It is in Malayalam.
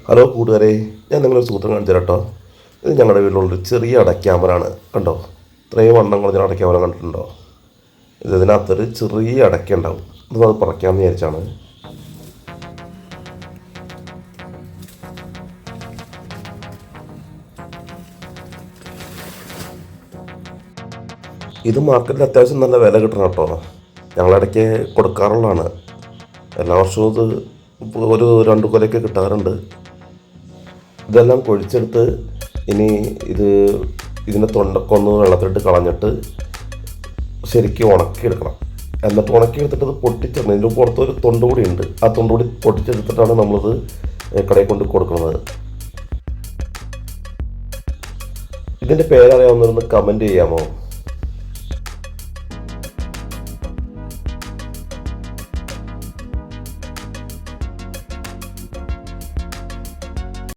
ഹലോ കൂട്ടുകാരെ, ഞാൻ നിങ്ങളൊരു സൂത്രം കാണിച്ചു തരാം കേട്ടോ. ഇത് ഞങ്ങളുടെ വീട്ടിലുള്ളൊരു ചെറിയ അടയ്ക്കാമരാണ്. കണ്ടോ, ഇത്രയും വണ്ണം കുറഞ്ഞ അടയ്ക്കാമര കണ്ടിട്ടുണ്ടോ? ഇതിനകത്തൊരു ചെറിയ അടയ്ക്ക ഉണ്ടാവും. അത് പറിക്കാമെന്ന് വിചാരിച്ചാണ്. ഇത് മാർക്കറ്റിൽ അത്യാവശ്യം നല്ല വില കിട്ടണം കേട്ടോ. ഞങ്ങളിടയ്ക്ക് കൊടുക്കാറുള്ളതാണ്. എല്ലാ വർഷവും ഇത് ഒരു 2 കൊലയൊക്കെ കിട്ടാറുണ്ട്. ഇതെല്ലാം കൊഴിച്ചെടുത്ത് ഇനി ഇതിൻ്റെ തൊണ്ടൊക്കെ ഒന്ന് വെള്ളത്തിലിട്ട് കളഞ്ഞിട്ട് ശരിക്കും ഉണക്കിയെടുക്കണം. എന്നിട്ട് ഉണക്കിയെടുത്തിട്ട് ഇത് പൊട്ടിച്ചിടണം. ഇതിൻ്റെ പുറത്തൊരു തൊണ്ട് കൂടി ഉണ്ട്. ആ തൊണ്ട് കൂടി പൊട്ടിച്ചെടുത്തിട്ടാണ് നമ്മളിത് കടയിൽ കൊണ്ട് കൊടുക്കുന്നത്. ഇതിൻ്റെ പേരറിയാവുന്നവരൊന്ന് കമൻറ്റ് ചെയ്യാമോ?